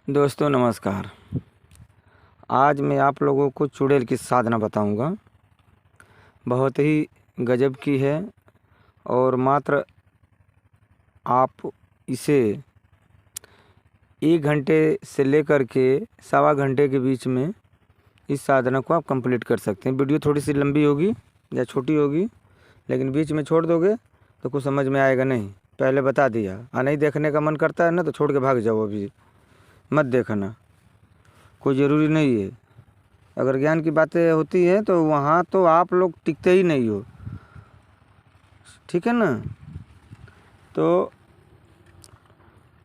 दोस्तों नमस्कार। आज मैं आप लोगों को चुड़ैल की साधना बताऊंगा। बहुत ही गजब की है और मात्र आप इसे 1 घंटे से लेकर के सवा घंटे के बीच में इस साधना को आप कंप्लीट कर सकते हैं। वीडियो थोड़ी सी लंबी होगी या छोटी होगी, लेकिन बीच में छोड़ दोगे तो कुछ समझ में आएगा नहीं। पहले बता दिया, नहीं देखने का मन करता है ना तो छोड़ के भाग जाओ, अभी मत देखना, कोई ज़रूरी नहीं है। अगर ज्ञान की बातें होती हैं तो वहाँ तो आप लोग टिकते ही नहीं हो, ठीक है ना। तो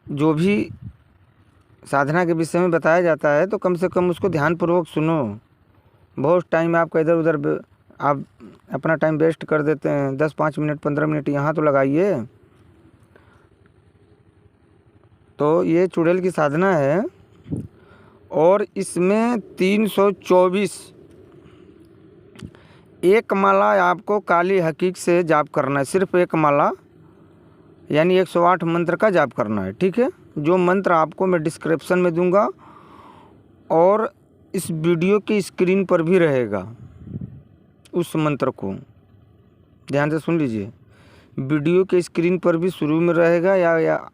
जो भी साधना के विषय में बताया जाता है तो कम से कम उसको ध्यानपूर्वक सुनो। बहुत टाइम आपका इधर उधर आप अपना टाइम वेस्ट कर देते हैं। 10-5 मिनट 15 मिनट यहाँ तो लगाइए। तो ये चुड़ैल की साधना है और इसमें 324 एक माला आपको काली हकीक से जाप करना है। सिर्फ एक माला यानी 108 मंत्र का जाप करना है, ठीक है। जो मंत्र आपको मैं डिस्क्रिप्शन में दूंगा और इस वीडियो की स्क्रीन पर भी रहेगा। उस मंत्र को ध्यान से सुन लीजिए। वीडियो के स्क्रीन पर भी शुरू में रहेगा या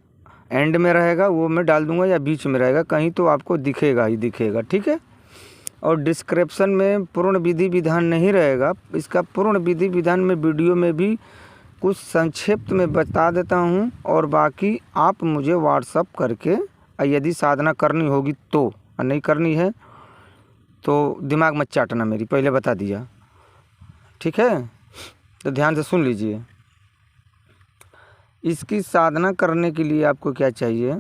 एंड में रहेगा, वो मैं डाल दूंगा, या बीच में रहेगा, कहीं तो आपको दिखेगा ही दिखेगा, ठीक है। और डिस्क्रिप्शन में पूर्ण विधि विधान नहीं रहेगा। इसका पूर्ण विधि विधान में वीडियो में भी कुछ संक्षिप्त में बता देता हूँ, और बाकी आप मुझे व्हाट्सअप करके यदि साधना करनी होगी तो, और नहीं करनी है तो दिमाग मत चाटना मेरी, पहले बता दिया, ठीक है। तो ध्यान से सुन लीजिए। इसकी साधना करने के लिए आपको क्या चाहिए,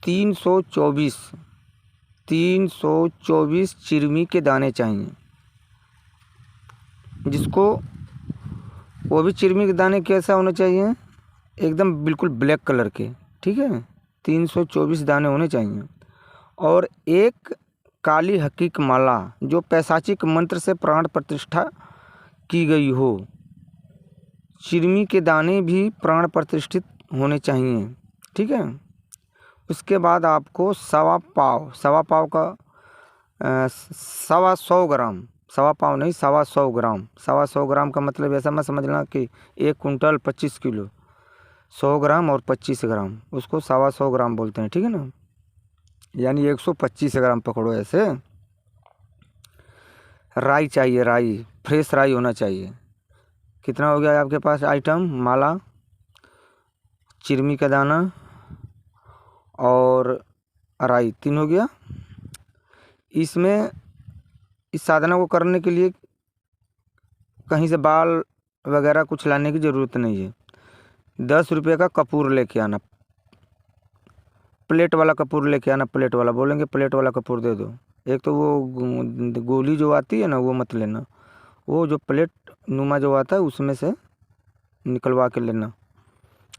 324 चिरमी के दाने चाहिए, जिसको वो भी चिरमी के दाने कैसा होना चाहिए, एकदम बिल्कुल ब्लैक कलर के, ठीक है। 324 दाने होने चाहिए। और एक काली हकीक माला जो पैशाचिक मंत्र से प्राण प्रतिष्ठा की गई हो। चिरमी के दाने भी प्राण प्रतिष्ठित होने चाहिए, ठीक है। उसके बाद आपको सवा पाव का 125 ग्राम, सवा पाव नहीं 125 ग्राम, 125 ग्राम का मतलब ऐसा मत समझना कि 1 कुंटल 25 किलो, 100 ग्राम और 25 ग्राम, उसको 125 ग्राम बोलते हैं, ठीक है ना। यानी 125 ग्राम पकड़ो ऐसे। राई चाहिए, राई फ्रेश राई होना चाहिए। कितना हो गया आपके पास आइटम, माला, चिरमी का दाना और राई, 3 हो गया। इसमें इस साधना को करने के लिए कहीं से बाल वगैरह कुछ लाने की ज़रूरत नहीं है। 10 रुपये का कपूर लेके आना, प्लेट वाला कपूर लेके आना। प्लेट वाला बोलेंगे, प्लेट वाला कपूर दे दो। एक तो वो गोली जो आती है ना, वो मत लेना, वो जो प्लेट नुमा जो आता है उसमें से निकलवा के लेना।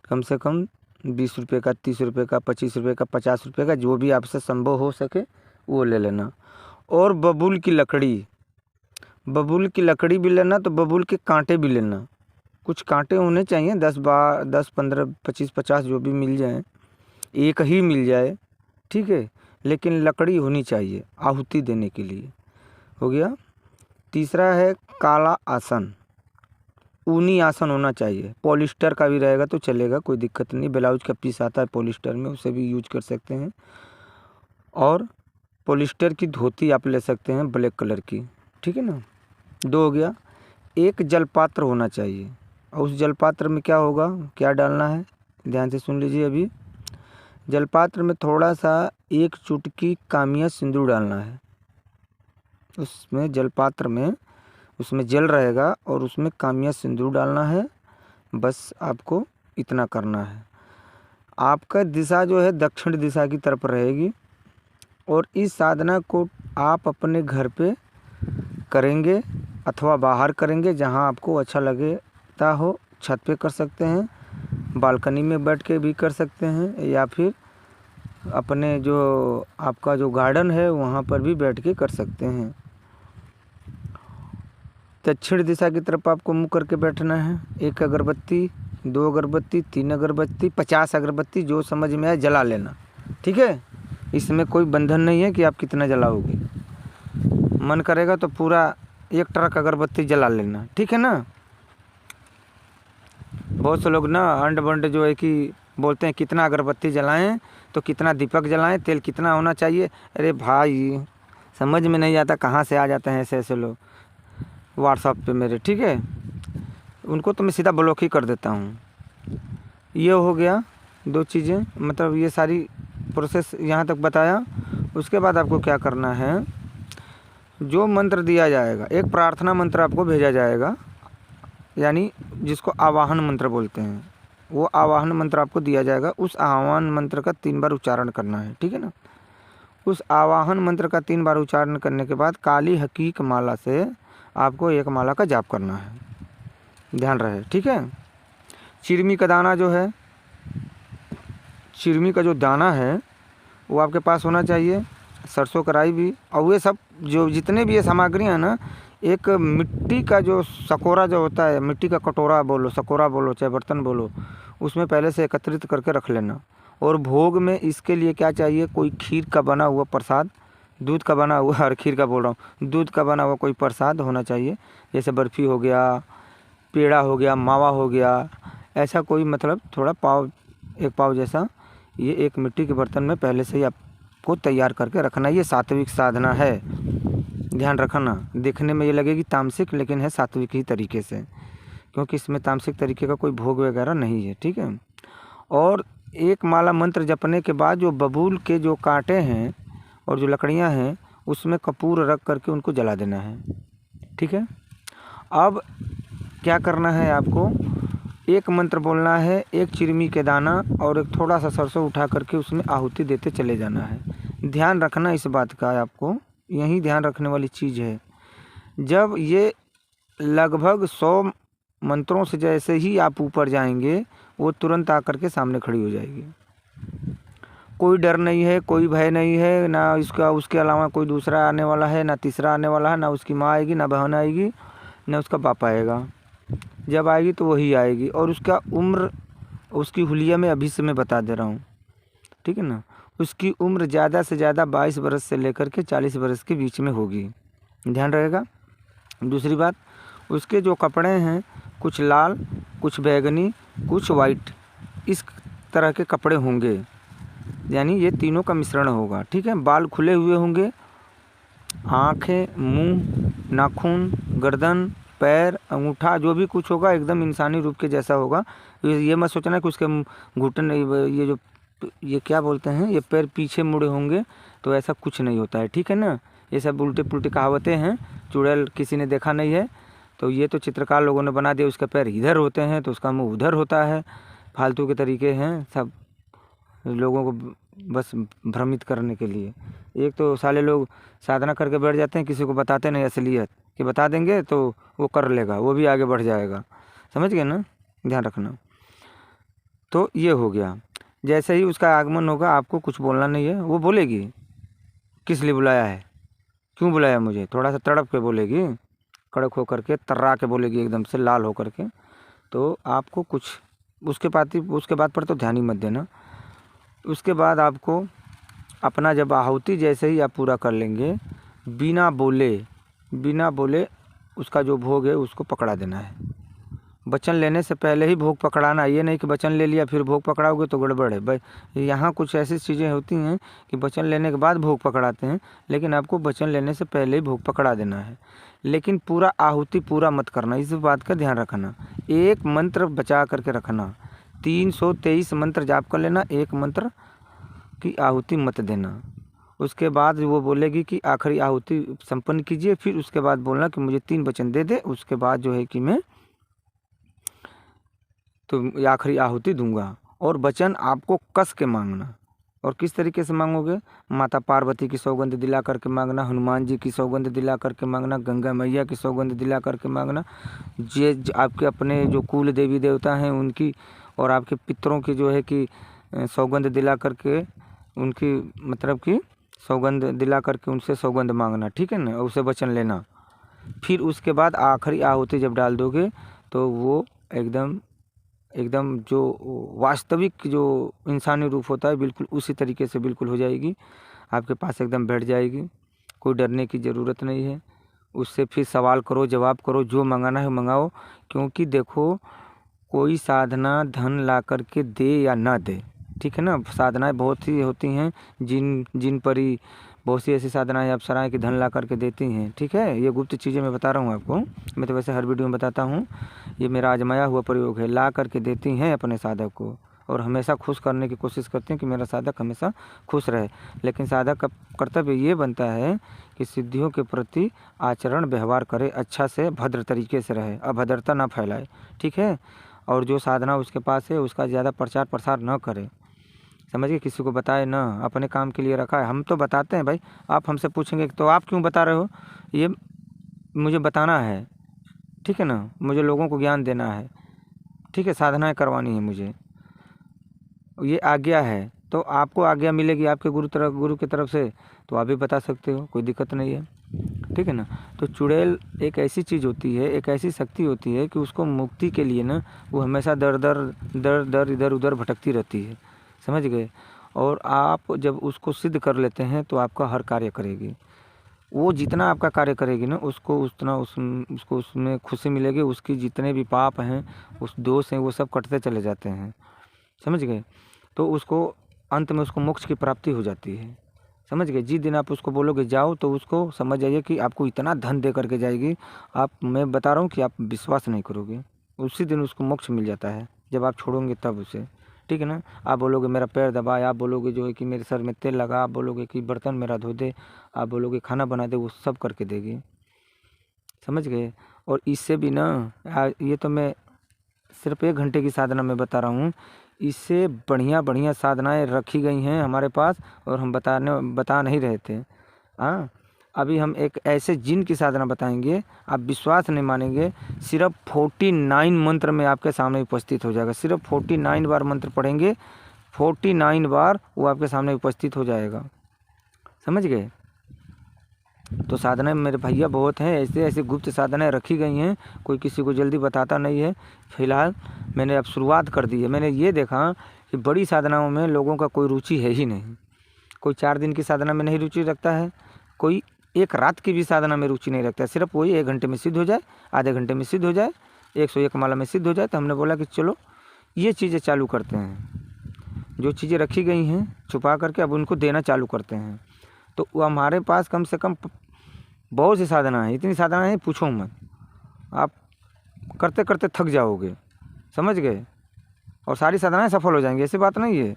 कम से कम 20 रुपये का, 30 रुपये का, 25 रुपये का, 50 रुपये का, जो भी आपसे संभव हो सके वो ले लेना। और बबूल की लकड़ी भी लेना। तो बबूल के कांटे भी लेना, कुछ कांटे होने चाहिए, 10, 15, 25, 50 जो भी मिल जाए, एक ही मिल जाए, ठीक है, लेकिन लकड़ी होनी चाहिए आहुति देने के लिए। हो गया। तीसरा है काला आसन, ऊनी आसन होना चाहिए। पॉलिस्टर का भी रहेगा तो चलेगा, कोई दिक्कत नहीं। ब्लाउज का पीस आता है पॉलिस्टर में, उसे भी यूज कर सकते हैं। और पॉलिस्टर की धोती आप ले सकते हैं ब्लैक कलर की, ठीक है ना। 2 हो गया। एक जलपात्र होना चाहिए, और उस जलपात्र में क्या होगा, क्या डालना है, ध्यान से सुन लीजिए। अभी जलपात्र में थोड़ा सा 1 चुटकी कामिया सिंदूर डालना है। उसमें जलपात्र में, उसमें जल रहेगा और उसमें कामिया सिंदूर डालना है। बस आपको इतना करना है। आपका दिशा जो है दक्षिण दिशा की तरफ रहेगी। और इस साधना को आप अपने घर पे करेंगे अथवा बाहर करेंगे, जहां आपको अच्छा लगता हो। छत पे कर सकते हैं, बालकनी में बैठ के भी कर सकते हैं, या फिर अपने जो आपका जो गार्डन है वहाँ पर भी बैठ के कर सकते हैं। दक्षिण दिशा की तरफ आपको मुँह करके बैठना है। 1 अगरबत्ती, 2 अगरबत्ती, 3 अगरबत्ती, 50 अगरबत्ती, जो समझ में आए जला लेना, ठीक है। इसमें कोई बंधन नहीं है कि आप कितना जलाओगे। मन करेगा तो पूरा 1 ट्रक अगरबत्ती जला लेना, ठीक है ना। बहुत से लोग ना अंड बंड जो है कि बोलते हैं कितना अगरबत्ती जलाएं, तो कितना दीपक जलाएं, तेल कितना होना चाहिए। अरे भाई समझ में नहीं आता कहाँ से आ जाते हैं ऐसे ऐसे लोग व्हाट्सएप पे मेरे, ठीक है। उनको तो मैं सीधा ब्लॉक ही कर देता हूँ। ये हो गया 2 चीज़ें, मतलब ये सारी प्रोसेस यहाँ तक बताया। उसके बाद आपको क्या करना है, जो मंत्र दिया जाएगा, एक प्रार्थना मंत्र आपको भेजा जाएगा, यानी जिसको आवाहन मंत्र बोलते हैं, वो आवाहन मंत्र आपको दिया जाएगा। उस आवाहन मंत्र का 3 बार उच्चारण करना है, ठीक है ना। उस आवाहन मंत्र का 3 बार उच्चारण करने के बाद काली हकीक माला से आपको 1 माला का जाप करना है, ध्यान रहे, ठीक है। चिरमी का दाना जो है, चिरमी का जो दाना है वो आपके पास होना चाहिए, सरसों कराई भी, और ये सब जो जितने भी ये सामग्रियाँ हैं ना, एक मिट्टी का जो सकोरा जो होता है, मिट्टी का कटोरा बोलो, सकोरा बोलो, चाहे बर्तन बोलो, उसमें पहले से एकत्रित करके रख लेना। और भोग में इसके लिए क्या चाहिए, कोई खीर का बना हुआ प्रसाद, दूध का बना हुआ, और खीर का बोल रहा हूँ, दूध का बना हुआ कोई प्रसाद होना चाहिए, जैसे बर्फ़ी हो गया, पेड़ा हो गया, मावा हो गया, ऐसा कोई, मतलब थोड़ा पाव, 1 पाव जैसा, ये एक मिट्टी के बर्तन में पहले से ही आपको तैयार करके रखना। ये सात्विक साधना है, ध्यान रखना। देखने में ये लगेगी तामसिक, लेकिन है सात्विक ही तरीके से, क्योंकि इसमें तामसिक तरीके का कोई भोग वगैरह नहीं है, ठीक है। और 1 माला मंत्र जपने के बाद जो बबूल के जो कांटे हैं और जो लकड़ियां हैं, उसमें कपूर रख करके उनको जला देना है, ठीक है। अब क्या करना है आपको, 1 मंत्र बोलना है, 1 चिरमी के दाना और एक थोड़ा सा सरसों उठा करके उसमें आहुति देते चले जाना है। ध्यान रखना इस बात का, आपको यही ध्यान रखने वाली चीज़ है। जब ये लगभग 100 मंत्रों से जैसे ही आप ऊपर जाएंगे, वो तुरंत आकर के सामने खड़ी हो जाएगी। कोई डर नहीं है, कोई भय नहीं है, ना इसका उसके अलावा कोई दूसरा आने वाला है, ना तीसरा आने वाला है, ना उसकी माँ आएगी, ना बहन आएगी, ना उसका बाप आएगा। जब आएगी तो वही आएगी, और उसका उम्र, उसकी हुलिया में अभी से मैं बता दे रहा हूँ, ठीक है ना। उसकी उम्र ज़्यादा से ज़्यादा 22 बरस से लेकर के 40 बरस के बीच में होगी, ध्यान रहेगा। दूसरी बात, उसके जो कपड़े हैं, कुछ लाल, कुछ बैगनी, कुछ वाइट, इस तरह के कपड़े होंगे, यानी ये तीनों का मिश्रण होगा, ठीक है। बाल खुले हुए होंगे, आँखें, मुंह, नाखून, गर्दन, पैर, अंगूठा, जो भी कुछ होगा एकदम इंसानी रूप के जैसा होगा। ये मत सोचना कि उसके घुटने, ये जो, ये क्या बोलते हैं, ये पैर पीछे मुड़े होंगे, तो ऐसा कुछ नहीं होता है, ठीक है ना। ये सब उल्टे पुल्टी कहावतें हैं, चुड़ैल किसी ने देखा नहीं है, तो ये तो चित्रकार लोगों ने बना दिया। उसके पैर इधर होते हैं तो उसका मुंह उधर होता है, फालतू के तरीके हैं सब, लोगों को बस भ्रमित करने के लिए। एक तो साले लोग साधना करके बैठ जाते हैं, किसी को बताते नहीं असलियत, कि बता देंगे तो वो कर लेगा, वो भी आगे बढ़ जाएगा, समझ गए ना, ध्यान रखना। तो ये हो गया। जैसे ही उसका आगमन होगा, आपको कुछ बोलना नहीं है, वो बोलेगी किस लिए बुलाया है, क्यों बुलाया मुझे, थोड़ा सा तड़प के बोलेगी, कड़क होकर के, तर्रा के बोलेगी, एकदम से लाल होकर के। तो आपको कुछ उसके बाद पर तो ध्यान ही मत देना। उसके बाद आपको अपना जब आहुति जैसे ही आप पूरा कर लेंगे, बिना बोले उसका जो भोग है उसको पकड़ा देना है। वचन लेने से पहले ही भोग पकड़ाना, ये नहीं कि वचन ले लिया फिर भोग पकड़ाओगे तो गड़बड़ है भाई। यहाँ कुछ ऐसी चीज़ें होती हैं कि वचन लेने के बाद भोग पकड़ाते हैं, लेकिन आपको वचन लेने से पहले ही भोग पकड़ा देना है। लेकिन पूरा आहुति पूरा मत करना, इस बात का ध्यान रखना। 1 मंत्र बचा करके रखना, 323 मंत्र जाप कर लेना, 1 मंत्र की आहुति मत देना। उसके बाद वो बोलेगी कि आखिरी आहुति संपन्न कीजिए, फिर उसके बाद बोलना कि मुझे 3 वचन दे दे, उसके बाद जो है कि मैं तो आखिरी आहुति दूंगा। और वचन आपको कस के मांगना। और किस तरीके से मांगोगे, माता पार्वती की सौगंध दिला करके मांगना, हनुमान जी की सौगंध दिला करके मांगना, गंगा मैया की सौगंध दिला करके मांगना, जे आपके अपने जो कुल देवी देवता हैं उनकी, और आपके पितरों की जो है कि सौगंध दिला करके उनकी, मतलब कि सौगंध दिला करके उनसे सौगंध मांगना, ठीक है ना, और उसे वचन लेना। फिर उसके बाद आखिरी आहुति जब डाल दोगे तो वो एकदम एकदम जो वास्तविक जो इंसानी रूप होता है बिल्कुल उसी तरीके से बिल्कुल हो जाएगी, आपके पास एकदम बैठ जाएगी। कोई डरने की ज़रूरत नहीं है। उससे फिर सवाल करो, जवाब करो, जो मंगाना है मंगाओ। क्योंकि देखो, कोई साधना धन ला कर के दे या ना दे, ठीक है ना, साधनाएं बहुत सी होती हैं, जिन परी बहुत सी ऐसी साधनाएं अप्सराएं कि धन ला करके देती हैं, ठीक है। ये गुप्त चीज़ें मैं बता रहा हूँ आपको, मैं तो वैसे हर वीडियो में बताता हूँ। ये मेरा आजमाया हुआ प्रयोग है, ला करके देती हैं अपने साधक को, और हमेशा खुश करने की कोशिश करते हैं कि मेरा साधक हमेशा खुश रहे। लेकिन साधक का कर्तव्य ये बनता है कि सिद्धियों के प्रति आचरण व्यवहार करे, अच्छा से भद्र तरीके से रहे, अभद्रता ना फैलाए, ठीक है। और जो साधना उसके पास है उसका ज़्यादा प्रचार प्रसार न करे, समझिए, किसी को बताए ना, अपने काम के लिए रखा है। हम तो बताते हैं भाई, आप हमसे पूछेंगे तो आप क्यों बता रहे हो, ये मुझे बताना है, ठीक है ना, मुझे लोगों को ज्ञान देना है, ठीक है, साधनाएं करवानी है मुझे, ये आज्ञा है। तो आपको आज्ञा मिलेगी आपके गुरु की तरफ से, तो आप भी बता सकते हो, कोई दिक्कत नहीं है, ठीक है ना। तो चुड़ैल एक ऐसी चीज़ होती है, एक ऐसी शक्ति होती है कि उसको मुक्ति के लिए ना वो हमेशा दर दर इधर उधर भटकती रहती है, समझ गए। और आप जब उसको सिद्ध कर लेते हैं तो आपका हर कार्य करेगी वो, जितना आपका कार्य करेगी ना उसको उतना उसको उसमें खुशी मिलेगी, उसकी जितने भी पाप हैं, उस दोष हैं, वो सब कटते चले जाते हैं, समझ गए। तो उसको अंत में उसको मोक्ष की प्राप्ति हो जाती है, समझ गए। जिस दिन आप उसको बोलोगे जाओ, तो उसको समझ जाइए कि आपको इतना धन दे करके जाएगी, आप, मैं बता रहा हूँ कि आप विश्वास नहीं करोगे, उसी दिन उसको मोक्ष मिल जाता है जब आप छोड़ोगे तब उसे, ठीक है ना। आप बोलोगे मेरा पैर दबाए, आप बोलोगे जो है कि मेरे सर में तेल लगा, आप बोलोगे कि बर्तन मेरा धो दे, आप बोलोगे खाना बना दे, वो सब करके देगी, समझ गए। और इससे भी ना, ये तो मैं सिर्फ 1 घंटे की साधना में बता रहा हूँ, इससे बढ़िया बढ़िया साधनाएं रखी गई हैं हमारे पास, और हम बता नहीं रहे थे। हाँ, अभी हम एक ऐसे जिन की साधना बताएंगे, आप विश्वास नहीं मानेंगे, सिर्फ 49 मंत्र में आपके सामने उपस्थित हो जाएगा। सिर्फ 49 बार मंत्र पढ़ेंगे, 49 बार वो आपके सामने उपस्थित हो जाएगा, समझ गए। तो साधनाएं मेरे भैया बहुत हैं, ऐसे ऐसे गुप्त साधनाएं रखी गई हैं, कोई किसी को जल्दी बताता नहीं है। फिलहाल मैंने अब शुरुआत कर दी है। मैंने ये देखा कि बड़ी साधनाओं में लोगों का कोई रुचि है ही नहीं, कोई 4 दिन की साधना में नहीं रुचि रखता है, कोई 1 रात की भी साधना में रुचि नहीं रखता है। सिर्फ वही 1 घंटे में सिद्ध हो जाए, आधे घंटे में सिद्ध हो जाए, 101 माला में सिद्ध हो जाए। तो हमने बोला कि चलो ये चीज़ें चालू करते हैं, जो चीज़ें रखी गई हैं छुपा करके अब उनको देना चालू करते हैं। तो वो हमारे पास कम से कम बहुत सी साधना है, इतनी साधना है पूछो मत, आप करते करते थक जाओगे, समझ गए। और सारी साधनाएं सफल हो जाएंगी, ऐसी बात नहीं है,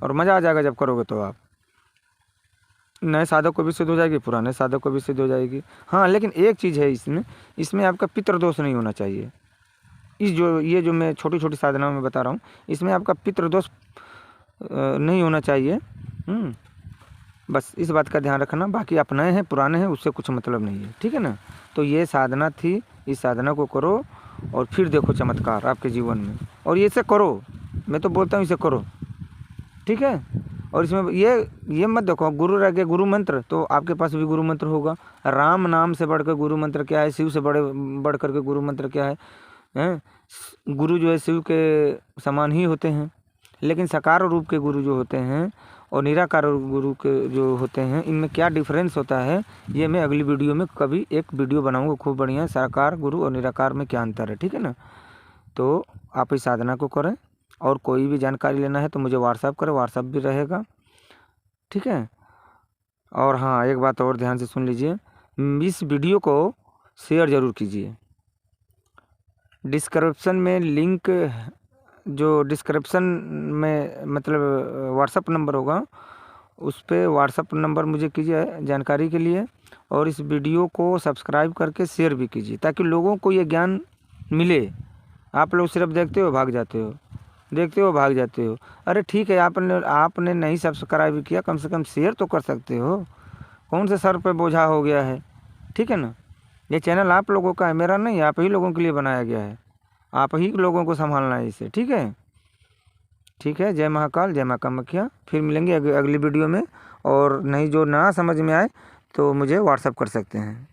और मज़ा आ जाएगा जब करोगे तो। आप नए साधक को भी सिद्ध हो जाएगी, पुराने साधक को भी सिद्ध हो जाएगी। हाँ, लेकिन एक चीज़ है इसमें आपका पितृदोष नहीं होना चाहिए। ये जो मैं छोटी छोटी साधनाओं में बता रहा हूँ, इसमें आपका पितृदोष नहीं होना चाहिए। बस इस बात का ध्यान रखना। बाकी आप नए हैं पुराने हैं उससे कुछ मतलब नहीं है, ठीक है ना। तो ये साधना थी, इस साधना को करो और फिर देखो चमत्कार आपके जीवन में। और ये इसे करो, मैं तो बोलता हूँ इसे करो, ठीक है। और इसमें ये मत देखो गुरु रह गया गुरु मंत्र, तो आपके पास भी गुरु मंत्र होगा। राम नाम से बढ़कर गुरु मंत्र क्या है, शिव से बढ़ करके गुरु मंत्र क्या है। गुरु जो है शिव के समान ही होते हैं, लेकिन साकार रूप के गुरु जो होते हैं और निराकार गुरु के जो होते हैं, इनमें क्या डिफरेंस होता है, ये मैं अगली वीडियो में कभी एक वीडियो बनाऊंगा खूब बढ़िया, साकार गुरु और निराकार में क्या अंतर है, ठीक है ना। तो आप इस साधना को करें, और कोई भी जानकारी लेना है तो मुझे व्हाट्सअप करें, व्हाट्सअप भी रहेगा, ठीक है। और हाँ, एक बात और ध्यान से सुन लीजिए, इस वीडियो को शेयर ज़रूर कीजिए। डिस्क्रिप्शन में लिंक, जो डिस्क्रिप्शन में मतलब व्हाट्सअप नंबर होगा, उस पर व्हाट्सअप नंबर मुझे कीजिए जानकारी के लिए। और इस वीडियो को सब्सक्राइब करके शेयर भी कीजिए, ताकि लोगों को ये ज्ञान मिले। आप लोग सिर्फ देखते हो भाग जाते हो, देखते हो भाग जाते हो। अरे ठीक है, आपने नहीं सब्सक्राइब किया, कम से कम शेयर तो कर सकते हो। कौन से सर पे बोझा हो गया है, ठीक है ना। ये चैनल आप लोगों का है, मेरा नहीं, आप ही लोगों के लिए बनाया गया है, आप ही लोगों को संभालना है इसे, ठीक है। ठीक है, जय महाकाल, जय माँ कामाख्या। फिर मिलेंगे अगली वीडियो में। और नहीं, जो ना समझ में आए तो मुझे व्हाट्सअप कर सकते हैं।